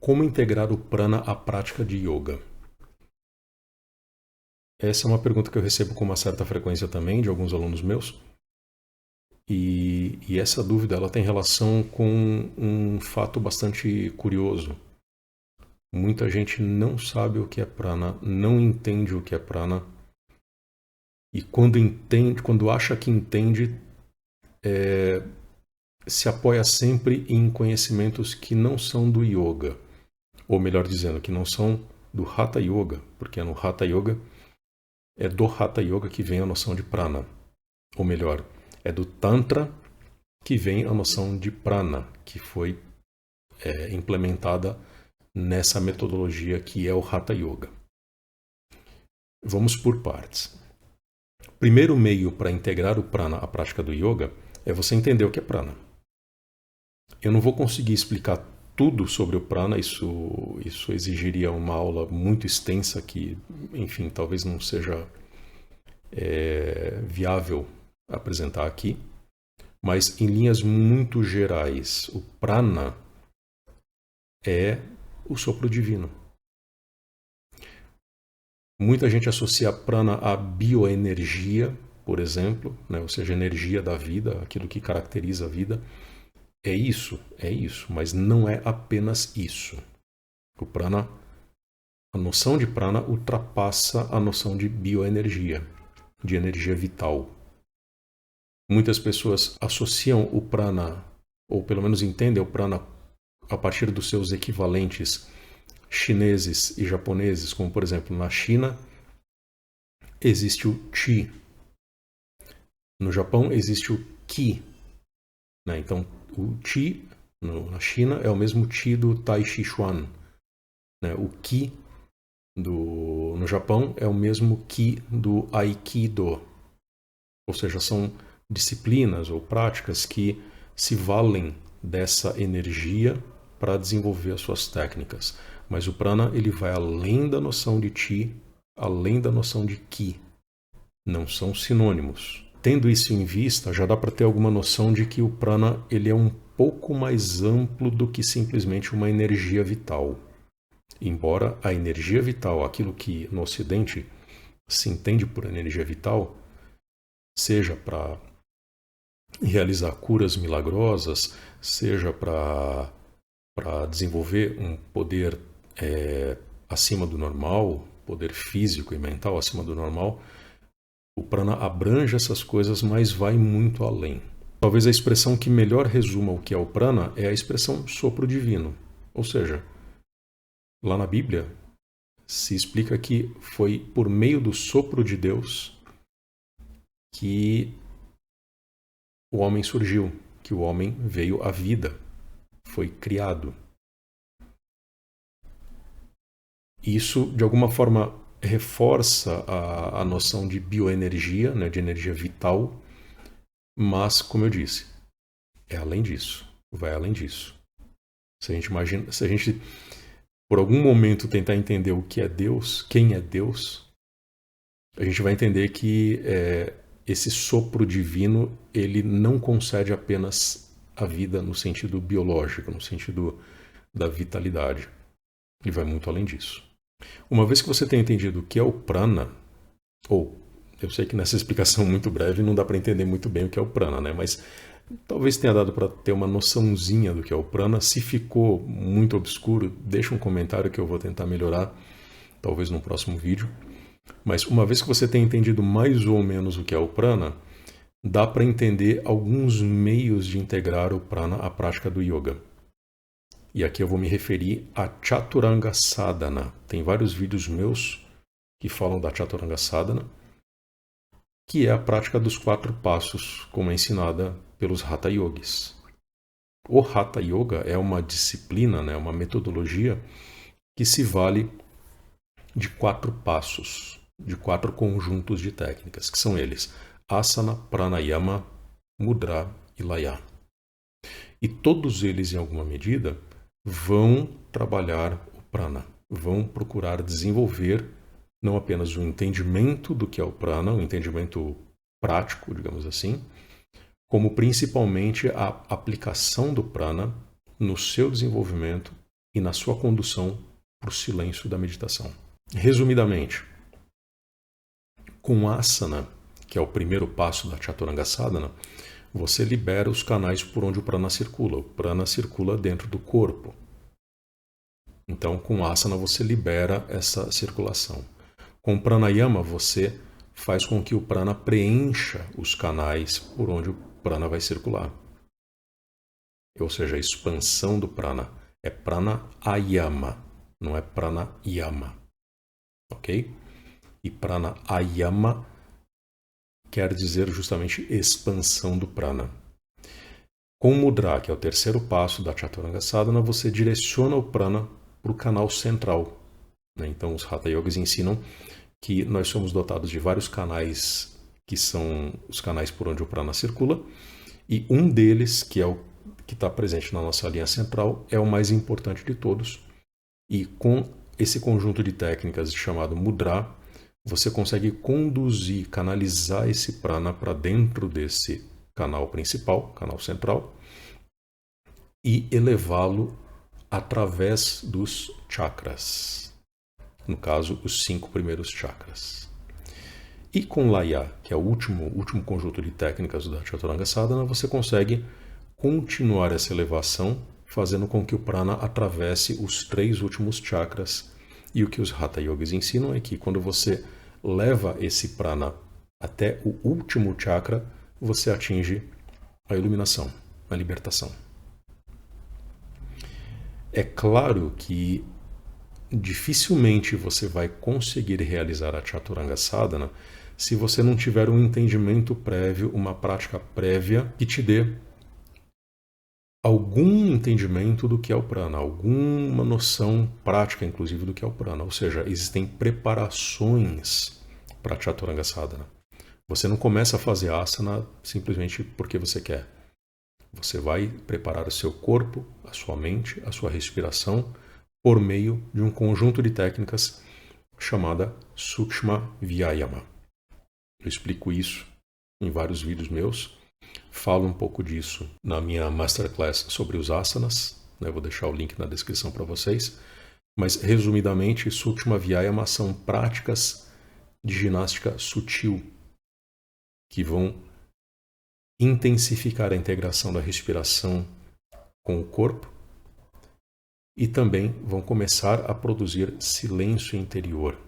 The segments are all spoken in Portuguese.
Como integrar o prana à prática de yoga? Essa é uma pergunta que eu recebo com uma certa frequência também de alguns alunos meus. E essa dúvida ela tem relação com um fato bastante curioso. Muita gente não sabe o que é prana, não entende o que é prana. E quando entende, quando acha que entende, se apoia sempre em conhecimentos que não são do yoga. Ou melhor dizendo, que não são do Hatha Yoga, porque no Hatha Yoga é do Hatha Yoga que vem a noção de prana. Ou melhor, é do Tantra que vem a noção de prana, que foi implementada nessa metodologia que é o Hatha Yoga. Vamos por partes. Primeiro meio para integrar o prana à prática do yoga é você entender o que é prana. Eu não vou conseguir explicar tudo sobre o prana, isso exigiria uma aula muito extensa que, enfim, talvez não seja viável apresentar aqui. Mas em linhas muito gerais, o prana é o sopro divino. Muita gente associa prana à bioenergia, por exemplo, né? Ou seja, a energia da vida, aquilo que caracteriza a vida. É isso, mas não é apenas isso. O prana, a noção de prana ultrapassa a noção de bioenergia, de energia vital. Muitas pessoas associam o prana, ou pelo menos entendem o prana a partir dos seus equivalentes chineses e japoneses, como por exemplo na China existe o Qi, no Japão existe o Qi, né? Então o Qi na China é o mesmo Qi do Tai Chi Chuan, né? O Qi no Japão é o mesmo Qi do Aikido, ou seja, são disciplinas ou práticas que se valem dessa energia para desenvolver as suas técnicas. Mas o prana ele vai além da noção de Qi, além da noção de Qi. Não são sinônimos. Tendo isso em vista, já dá para ter alguma noção de que o prana ele é um pouco mais amplo do que simplesmente uma energia vital. Embora a energia vital, aquilo que no Ocidente se entende por energia vital, seja para realizar curas milagrosas, seja para desenvolver um poder acima do normal, poder físico e mental acima do normal, o prana abrange essas coisas, mas vai muito além. Talvez a expressão que melhor resuma o que é o prana é a expressão sopro divino. Ou seja, lá na Bíblia se explica que foi por meio do sopro de Deus que o homem surgiu, que o homem veio à vida, foi criado. Isso, de alguma forma, reforça a noção de bioenergia, né, de energia vital, mas, como eu disse, é além disso, vai além disso. Se a gente por algum momento tentar entender o que é Deus, quem é Deus, a gente vai entender que esse sopro divino ele não concede apenas a vida no sentido biológico, no sentido da vitalidade. Ele vai muito além disso. Uma vez que você tenha entendido o que é o prana, ou eu sei que nessa explicação muito breve não dá para entender muito bem o que é o prana, né? Mas talvez tenha dado para ter uma noçãozinha do que é o prana. Se ficou muito obscuro, deixa um comentário que eu vou tentar melhorar, talvez no próximo vídeo. Mas uma vez que você tenha entendido mais ou menos o que é o prana, dá para entender alguns meios de integrar o prana à prática do yoga. E aqui eu vou me referir a Chaturanga Sadhana. Tem vários vídeos meus que falam da Chaturanga Sadhana, que é a prática dos 4 passos, como é ensinada pelos Hatha Yogis. O Hatha Yoga é uma disciplina, né, uma metodologia que se vale de 4 passos, de 4 conjuntos de técnicas, que são eles: Asana, Pranayama, Mudra e Laya. E todos eles, em alguma medida, vão trabalhar o prana, vão procurar desenvolver não apenas o entendimento do que é o prana, o entendimento prático, digamos assim, como principalmente a aplicação do prana no seu desenvolvimento e na sua condução para o silêncio da meditação. Resumidamente, com asana, que é o primeiro passo da Chaturanga Sadhana, você libera os canais por onde o prana circula. O prana circula dentro do corpo. Então, com asana, você libera essa circulação. Com pranayama, você faz com que o prana preencha os canais por onde o prana vai circular. Ou seja, a expansão do prana é pranayama, não é pranayama. Ok? E pranayama quer dizer justamente expansão do prana. Com mudra, que é o terceiro passo da Chaturanga Sadhana, você direciona o prana para o canal central. Então, os Hatha Yogis ensinam que nós somos dotados de vários canais, que são os canais por onde o prana circula, e um deles, que é o que está presente na nossa linha central, é o mais importante de todos. E com esse conjunto de técnicas chamado mudra, você consegue conduzir, canalizar esse prana para dentro desse canal principal, canal central, e elevá-lo através dos chakras. No caso, os 5 primeiros chakras. E com Laya, que é o último conjunto de técnicas da Chaturanga Sadhana, você consegue continuar essa elevação, fazendo com que o prana atravesse os 3 últimos chakras. E o que os Hatha Yogis ensinam é que quando você leva esse prana até o último chakra, você atinge a iluminação, a libertação. É claro que dificilmente você vai conseguir realizar a Chaturanga Sadhana se você não tiver um entendimento prévio, uma prática prévia que te dê algum entendimento do que é o prana, alguma noção prática, inclusive, do que é o prana. Ou seja, existem preparações para a Chaturanga Sadhana. Você não começa a fazer asana simplesmente porque você quer. Você vai preparar o seu corpo, a sua mente, a sua respiração, por meio de um conjunto de técnicas chamada Sukshma Vyayama. Eu explico isso em vários vídeos meus. Falo um pouco disso na minha Masterclass sobre os asanas. Eu vou deixar o link na descrição para vocês. Mas, resumidamente, Sukshma Vyayama são práticas de ginástica sutil que vão intensificar a integração da respiração com o corpo e também vão começar a produzir silêncio interior,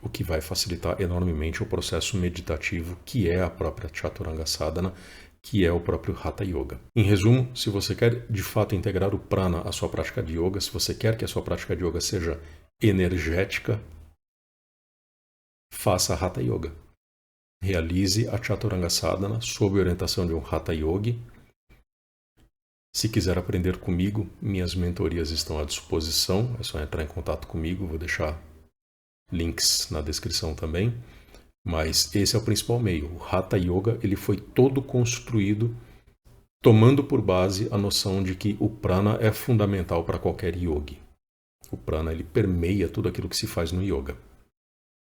o que vai facilitar enormemente o processo meditativo que é a própria Chaturanga Sadhana, que é o próprio Hatha Yoga. Em resumo, se você quer de fato integrar o prana à sua prática de yoga, se você quer que a sua prática de yoga seja energética, faça Hatha Yoga. Realize a Chaturanga Sadhana sob orientação de um Hatha Yogi. Se quiser aprender comigo, minhas mentorias estão à disposição. É só entrar em contato comigo, vou deixar links na descrição também. Mas esse é o principal meio. O Hatha Yoga ele foi todo construído tomando por base a noção de que o prana é fundamental para qualquer yogi. O prana ele permeia tudo aquilo que se faz no yoga.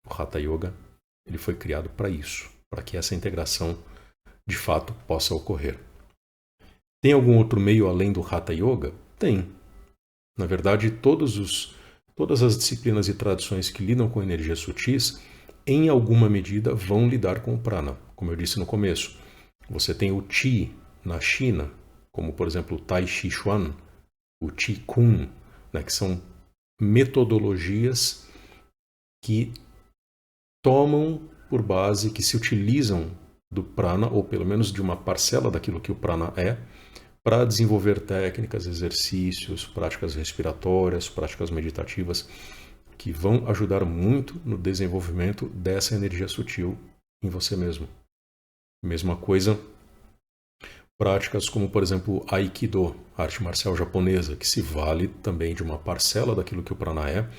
O Hatha Yoga ele foi criado para isso, para que essa integração de fato possa ocorrer. Tem algum outro meio além do Hatha Yoga? Tem. Na verdade, todas as disciplinas e tradições que lidam com energias sutis, em alguma medida, vão lidar com o prana. Como eu disse no começo, você tem o Qi na China, como por exemplo o Tai Chi Chuan, o Qi Kung, que são metodologias que tomam por base, que se utilizam do prana, ou pelo menos de uma parcela daquilo que o prana é, para desenvolver técnicas, exercícios, práticas respiratórias, práticas meditativas, que vão ajudar muito no desenvolvimento dessa energia sutil em você mesmo. Mesma coisa, práticas como, por exemplo, Aikido, arte marcial japonesa, que se vale também de uma parcela daquilo que o prana é,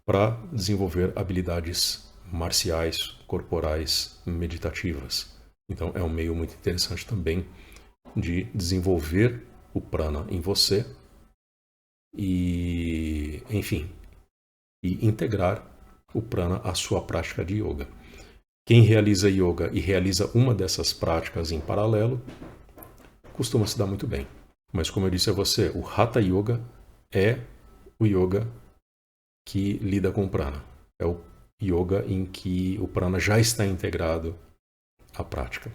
para desenvolver habilidades marciais, corporais, meditativas. Então é um meio muito interessante também de desenvolver o prana em você e, enfim, e integrar o prana à sua prática de yoga. Quem realiza yoga e realiza uma dessas práticas em paralelo costuma se dar muito bem. Mas como eu disse a você, o Hatha Yoga é o yoga que lida com o prana. É o yoga em que o prana já está integrado à prática.